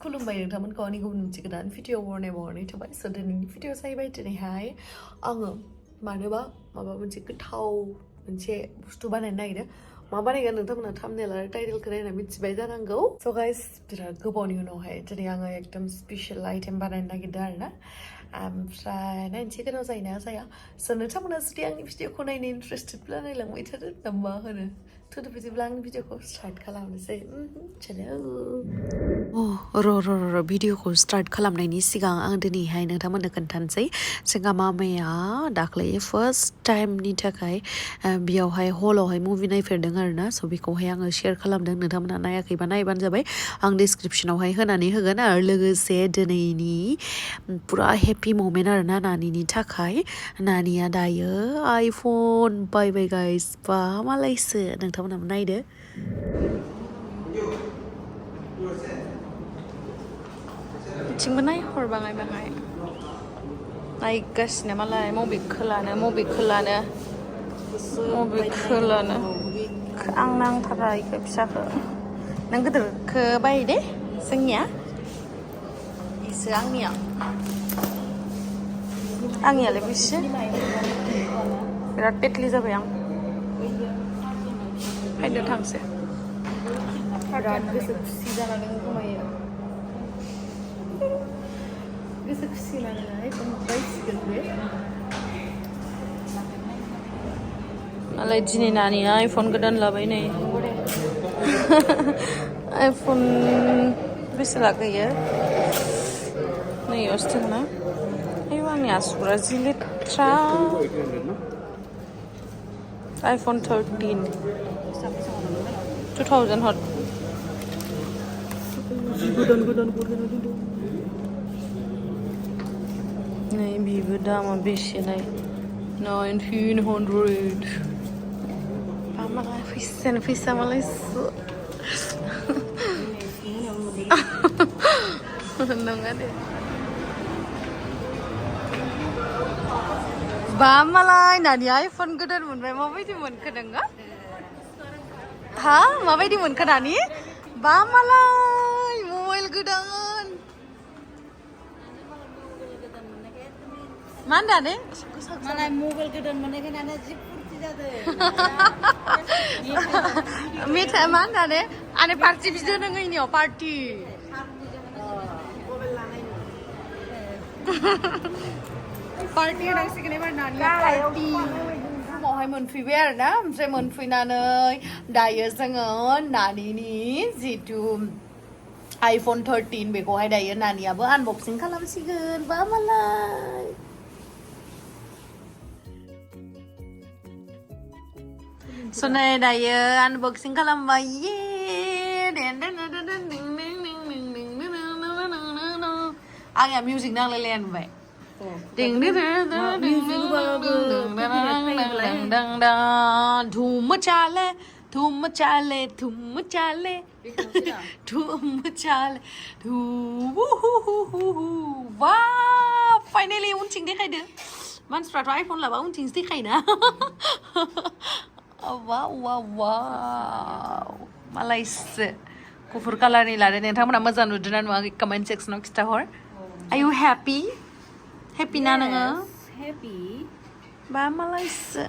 Khulumbai नोंथांमोनखौ आंनि गुबुन मोनसे गोदान भिडिअ बरनायबावनाय थाबाय स' दिनैनि भिडिअ जाहैबाय दिनैहाय आङो मानोबा माबा मोनसे गोथाव मोनसे बुस्थु बानायनो नागिरदों मा बानायगोन नोंथांमोना थाम्बनेल आरो टाइटेलखौ नायना मिथिबाय जानांगौ स' गाइस बिराद गोबावनि उनावहाय दिनै आङो एकदम स्पेसियल आइटेम बानायनो नागिरदों आरोना ओमफ्राय नायनोसै गोथाव जायोना जाया स' नोंथांमोना जुदि आंनि भिडिअखौ नायनो इन्टारेस्टेडब्ला नायलांबाय थादो ना मा होनो थुदो बिदिब्ला आंनि भिडिअखौ स्टार्ट खालामनोसै र' भिडिअखौ स्टार्ट खालामनायनि सिगां आं दिनैहाय नोंथांमोननो खोन्थानोसै जोंहा मामाया दाख्लै फार्स्ट टाइमनि थाखाय बेयावहाय हलावहाय मुभि नायफेरदों आरोना स' बेखौहाय आङो शेयार खालामदों नोंथांमोना नायाखैबा नायबानो जाबाय आं डिसक्रिपसनावहाय होनानै होगोन आरो लोगोसे दिनैनि पुरा हेपि ममेन्ट आरोना नानिनि थाखाय नानिया दायो आइफन बायबाय गाइस बा मालायसो नोंथांमोनाबो नायदो बिथिंबो नायहरबाङाय बाङाय नायगासिनो मालाय मबेखौ लानो आं नांथारा इखौ फिसाखौ नों गिदिरखौ बाय दे जोंनिया इसे आंनियालाय बेसे बिराद पेटलि जाबाय आं फैदो थांसै बिराद गोसो खुसि जानानै खोमायो गोसो खुसि लानानै बायसिगोन बे मालाय दिनै नानिया आइफन गोदान लाबाय नै आइफन बेसे लाखैयो नै यावसो दं ना आयौ आंनि आसुगुरा जि लेथ्रा iPhone 13 2000 hot नै बेबो दामा बेसेलाय 1900 मालाय फैसा मालाय नङा दे बा मालाय नानि आइफन गोदान मोनबाय माबायदि मोनखो नोङो हा माबायदि मोनखो नानि बा मालाय मबाइल गोदान मा होनदों मालाय मबाइल गोदान मोननायखाय नाना जि फुरथि जादों मेथाइ मा होनदों आने पार्टि बिदो नोङो इनियाव पार्टि पार्टि होनांसिगोन एबार नानिया पार्टि रुमावहाय मोनफैबाय आरोना ओमफ्राय मोनफैनानै दायो जोङो नानिनि जितु आइफन 13 बेखौहाय दायो नानियाबो आनबक्सिं खालामसिगोन बा मालाय स' नै दायो आनबक्सिं खालामबाय आंनिया मिउजिक नांलायलाया नुबाय धूम चाले वा फाइनेलि उनथिं देखायदो मानसिफ्राथ' आइफन लाबा उनथिंसो देखायोना वाव मालायसो गुफुर कालारनि लादों नोंथांमोना मोजां नुदोंना नुवाखै कमेन्ट सेक्सनाव खिथाहर आर यु हेपि ना नोङो बा मालायसो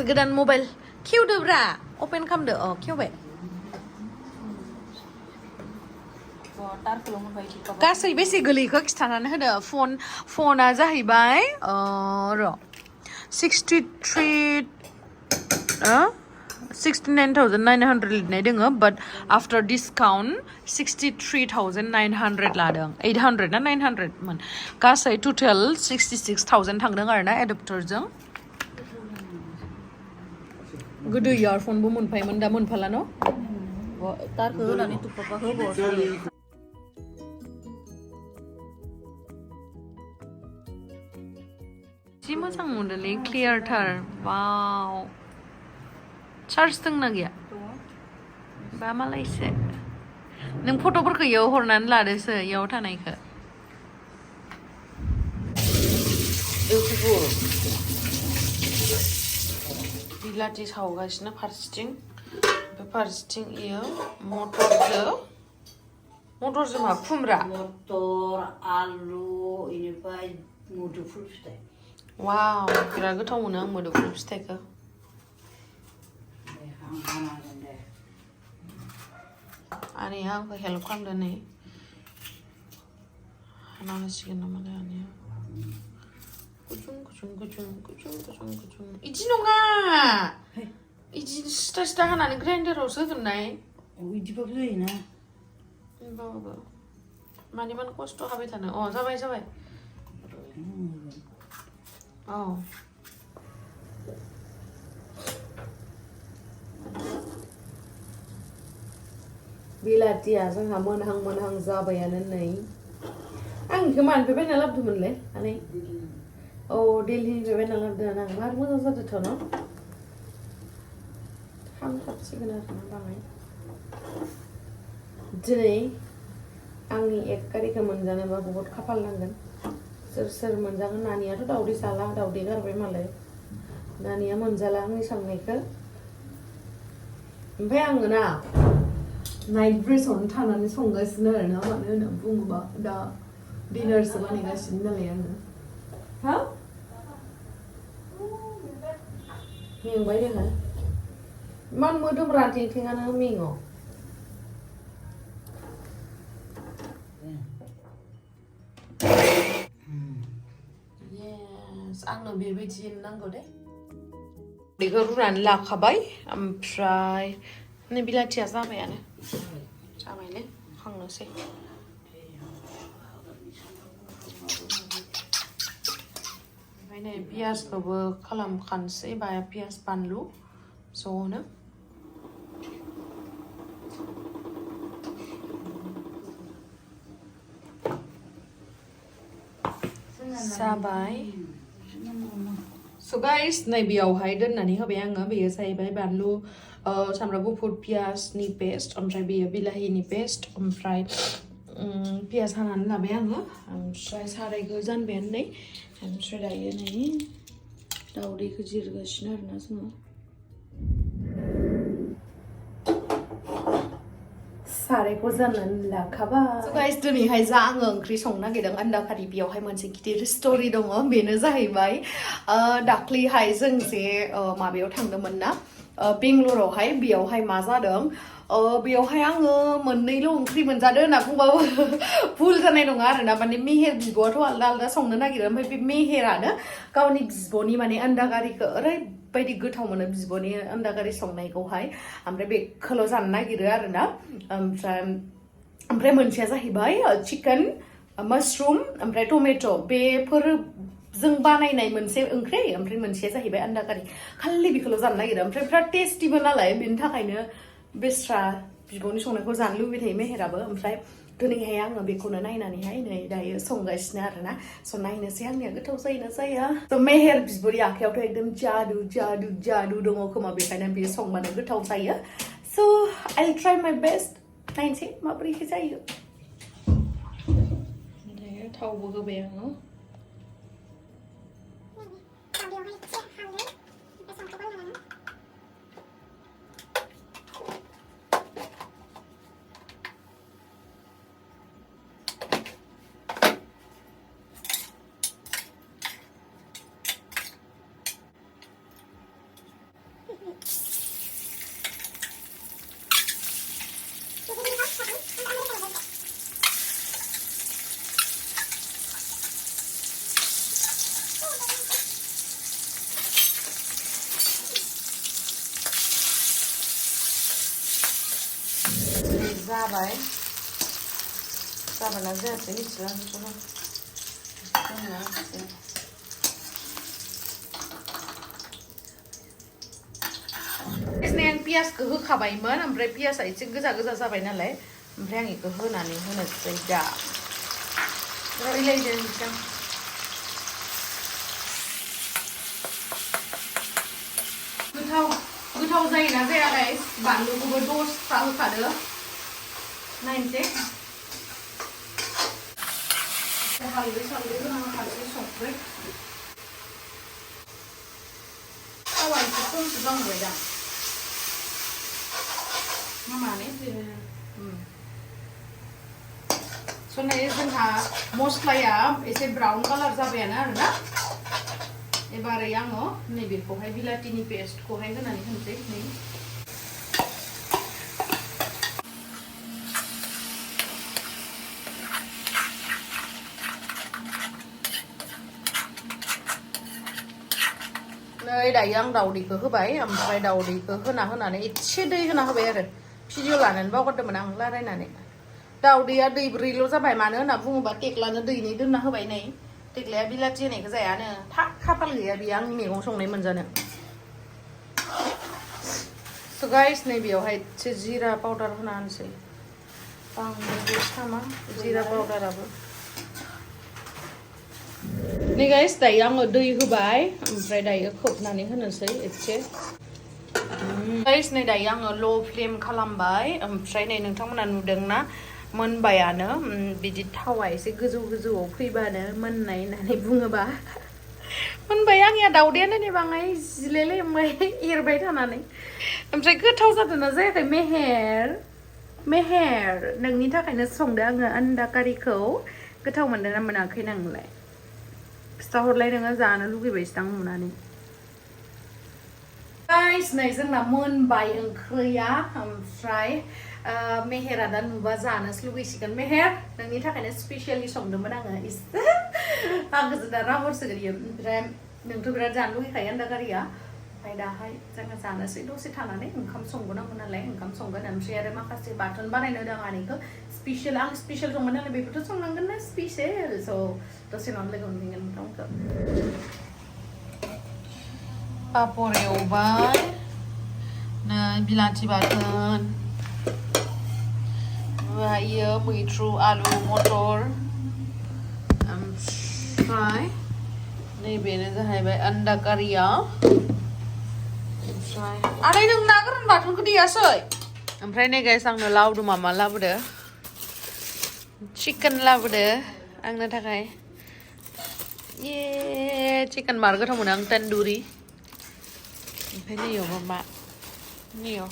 गोदान मबाइल खेवदोब्रा अपेन खालामदो खेवबाय गासै बेसे गोलैखो खिथानानै होदो फना जाहैबाय र' 69,900 लिरनाय दोङो बाट आफ्टर डिसकाउन्ट 63,900 लादों 800 ना 900 मोन गासै टटेल 66,000 थांदों आरोना एडाप्टरजों गोदो इयारफनबो मोनफायोमोन दा मोनफाला न' तारखौ होनानै तुप्पापा होबावसै जि मोजां मोनदोंलै क्लियारथार वाव चार्ज दंना गैया बा मालायसो नों फट'फोरखौ इयाव हरनानै लादोसो इयाव थानायखौ बिलाथि सावगासिनो फारसेथिं ओमफ्राय फारसेथिं इयो मटरजों मटरजों मा खुमब्रा मटर आलु इनिफ्राय मुदुफुल फिथाइ वाव बिराद गोथाव मोनो आं मोदोमफुल फिथाइखौ आनैया आंखौ हेल्प खालामदो नै हाना होसिगोन नामा आनैया गुजुं गुजुं गुजुं गुजुं गुजुं गुजुं इदि नङा इदि सिथा सिथा हानानै ग्राइन्डारावसो होगोननाय इदिबाबो जायोना होमबाबो मानि मान खस्थ' हाबाय थानो अ जाबाय जाबाय औ बिलाथिया जोंहा मोनहां मोनहां जाबायानो नै आं इखौ मानिफ्राय बायना लाबोदोंमोनलै आनै औ दिल्लीनिफ्राय बायना लाबोदों आं मार मोजां जादोंथ' न' खामथाबसिगोन आरोना बाङाय दिनै आंनि 1 तारिखै मोनजानोबा बहुत खाफाल नांगोन सोर सोर मोनजागोन नानियाथ' दावदै जाला दावदै गारबाय मालाय नानिया मोनजाला आंनि संनायखौ ओमफ्राय आङो ना नाइट ड्रेसावनो थानानै संगासिनो आरोना मानो होनना बुङोबा दा डिनारसो बानायगासिनो नालाय आङो हा मेंबाय दोङो इमान मोदोम रानथेंथेङानो मेङो आंनो बेबायदि नांगौ दे बेखौ रुनानै लाखाबाय ओमफ्राय नै बिलाथिया जाबायानो जाबायले खांनोसै ओमफ्राय नै पियासखौबो खालामखानोसै बा पियास बानलु ज'नो जाबाय So guys, नै बेयावहाय दोननानै होबाय आङो बेयो जाहैबाय बानलु सामब्राम गुफुर पियासनि पेस्ट ओमफ्राय बेयो बिलाहिनि पेस्ट ओमफ्राय पियास हानानै लाबाय आङो ओमफ्राय सारायखौ जानबायानो नै ओमफ्राय दायो नै दावदैखौ जिरगासिनो आरोना जोङो सारायखौ जाननानै लाखाबाय So guys, दिनैहाय जा आङो ओंख्रि संनो नागिरदों आन्दा खारि बेयावहाय मोनसे गिदिर स्टोरि दङ बेनो जाहैबाय दाख्लैहाय जों जे माबायाव थांदोंमोन ना बेंगलरावहाय बेयावहाय मा जादों बेयावहाय आङो मोननैल' ओंख्रि मोनजादों होनना बुंबाबो भुल जानाय नङा आरोना माने मेहेर बिब'आथ' आलदा आलदा संनो नागिरो ओमफ्राय बे मेहेरानो गावनि बिब'नि माने आन्दा खारिखौ ओरैबायदि गोथाव मोनो बिब'नि आन्दा खारि संनायखौहाय ओमफ्राय बेखौल' जानो नागिरो आरोना ओमफ्राय मोनसेया जाहैबाय चिकेन माशरुम ओमफ्राय टमेट' बेफोर जों बानायनाय मोनसे ओंख्रि ओमफ्राय मोनसेया जाहैबाय आन्दा खारि खालि बेखौल' जानो नागिरो ओमफ्राय बिराद टेस्टिबो नालाय बेनि थाखायनो बेस्रा बिब'नि संनायखौ जानो लुबैबाय थायो मेहेराबो ओमफ्राय दिनैहाय आङो बेखौनो नायनानैहाय नै दायो संगासिनो आरोना स' नायनोसै आंनिया गोथाव जायोना जाया स' मेहेर बिब'नि आखायावथ' एकदम जादु जादु जादु दङ खोमा बेखायनो बेयो संबानो गोथाव जायो स' I'll try my best नायनोसै माबोरैहाय जायो दायो थावबो होबाय आङो जाबाय जाबायना जायासै मिथिला बेखौनो आं पियासखौ होखाबायमोन ओमफ्राय पियासा एसे गोजा गोजा जाबाय नालाय ओमफ्राय आं बेखौ होनानै होनोसै दा रायलायदों बिसां गोथाव जायोना जाया गाइस बानलुखौबो दसथा होखादो नायनोसै हालदै सालदै होनांगौ हालदै संख्रै थावा एसे खमसो जांबाय दा माने नै जोंहा मस्लाया एसे ब्राउन कालार जाबायानो आरोना एबारै आङो नैबेखौहाय बिलाथिनि पेस्टखौहाय होनानै होनोसै नै नै दायो आं दावदैखौ होबाय ओमफ्राय दावदैखौ होनानै एसे दै होना होबाय आरो भिडिअ लानानै बावगारदोंमोन आं रायलायनानै दावदैया दैब्रैल' जाबाय मानो होनना बुङोबा टेक्लानो दैनै दोनना होबाय नै टेक्लाया बिलाथि होनायखौ जायानो था खाफाल गैया बेयो आंनि मैगं संनाय मोनजानो स' गाइस नै बेयावहाय एसे जिरा पाउडार होना होनोसै बांद्राय सामा जिरा पाउडाराबो नै गाइस दायो आङो दै होबाय ओमफ्राय दायो खोबनानै होनोसै एसे गाइस नै दायो आङो ल' फ्लेम खालामबाय ओमफ्राय नै नोंथांमोना नुदोंना मोनबायानो बिदि थावा एसे गोजौआव फैबानो मोननाय होननानै बुङोबा मोनबाय आंनिया दावदैयानो नै बाङाय जिलायलायबाय एरबाय थानानै ओमफ्राय गोथाव जादोंना जायाखै मेहेर नोंनि थाखायनो संदो आङो आन्डा कारिखौ गोथाव मोनदों ना मोनाखै नोंलाय खिथाहरलाय नोङो जानो लुगैबायसो आं नुनानै गाइस नै जोंना मोनबाय ओंख्रिया ओमफ्राय मेहेरा दा नुबा जानोसो लुगैसिगोन मेहेर नोंनि थाखायनो स्पेसियलि संदोंमोन आङो आंखौसो दा राहरसोगोन इयो ओमफ्राय नोंथ' बिराद जानो लुगैखायो आन्डा कारिया ओमफ्राय दाहाय जोङो जानोसै दसे थानानै ओंखाम संबोनांगौ नालाय ओंखाम संगोन ओमफ्राय आरो माखासे बाथोन बानायनो होदों आंनिखौ स्पेसियेल आं स्पेसियेल संगोन नालाय बेखौथ' संनांगोन ना स्पेसियेल स' दसे उनाव लोगो मोनफिनगोन नोंथांमोनखौ पापर एवबाय नै बिलाथि बाथोन ओमफ्रायो मैथ्रु आलु मटर ओमफ्राय नैबेनो जाहैबाय आन्डा कारिया ओमफ्राय आनै नों ना गोरान बाथोनखौ देयासै ओमफ्राय नै गाइस आंनो लावदुमा मा लाबोदो चिकेन लाबोदो आंनो थाखाय ये चिकेन मार गोथाव मोनो आं तन्दुरि ओमफ्राय नैयाव माबा नैयाव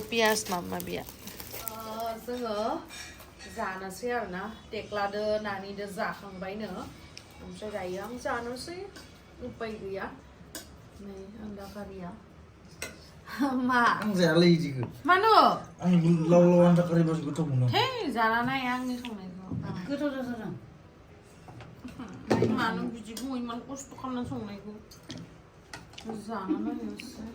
पियास माबा माबिया जोङो जानोसै आरोना टेक्लादो नानिदो जाखांबायनो ओमफ्राय दायो आं जानोसै उपाय गैया नै आन्डा कारिया मा आं जायालै इदिखौ मानो आं लाव आन्डा कारि बासो गोथाव मोनो हे जाना नाय आंनि संनायखौ गोथाव जाथारदों मानो बिदि बुङो इमान खस्थ' खालामना संनायखौ जाना नायनोसै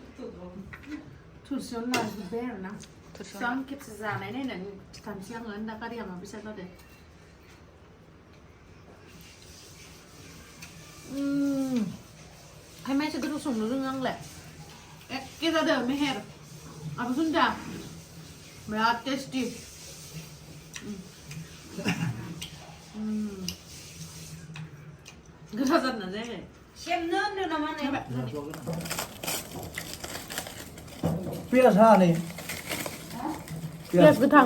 थोरसियावनो नाजोब्बाय आरोना थोरसियाव आं खेबसे जानाय नायनानै खिथानोसै आङो आन्डा कारिया माबायसा जादों हाय मानसि गोथाव संनो रोङो आंलाय एखे जादों मेहेर आबो सुनदा बिराद टेस्टि गोथाव जादोंना जायाखै सेमनो होनदों नामा नै पियास हानै पियास गोथां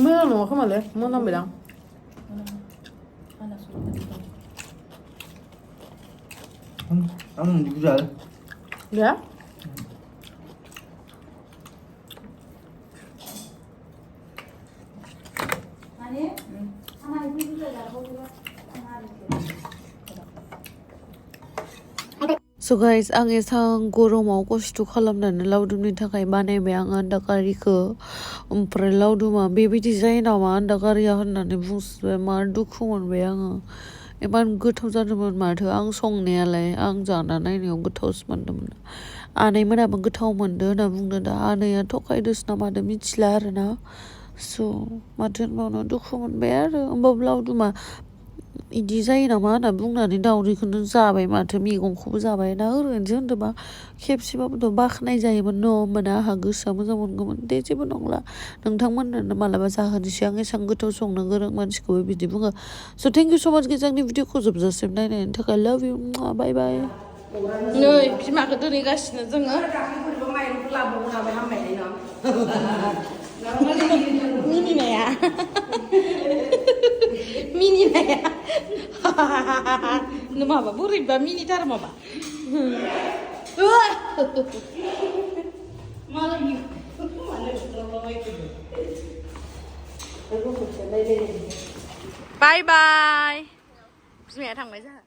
मोजां नङा खोमालै मोनामबाय दां आं बिदिखौ जायो गैया So guys, आं एसां गरमाव खस्थ' खालामनानै लावदुमनि थाखाय बानायबाय आं आन्डा कारिखौ ओमफ्राय लावदुमा बेबायदि जायो नामा आन्डा कारिया होननानै बुंसिबाय मा दुखु मोनबाय आङो इमान गोथाव जादोंमोन माथो आं संनायालाय आं जाना नायनायाव गोथावसो मोन्दोंमोन आनैमोनाबो गोथाव मोनदो होनना बुंदों दा आनैया थगायदोसो ना मादो मिथिला आरोना स' माथो होनबावनो दुखु मोनबाय आरो होमबाबो लावदुमा इदि जायो नामा होनना बुंनानै दावदैखौनो जाबाय माथो मैगंखौबो जाबाय ना ओरैनोसो होनदोंबा खेबसेबाबोथ' बाख्नाय जायोमोन न' होमबाना आंहा गोसोआ मोजां मोनगौमोन दे जेबो नंला नोंथांमोननो मालाबा जाहोनोसै आं एसां गोथाव संनो गोरों मानसिखौबो बिदि बुङो स' थेंक इउ स' माच गाइस आंनि भिडिअखौ जोबजासिम नायनायनि थाखाय लाभ इउ बाय बाय नै बिमाखौ दोनहैगासिनो जोङो मिनिनाया मिनिनाया माबा बोरैबा मिनिथार माबा मालाय बाय बाय बिमाया थांबाय जोंहा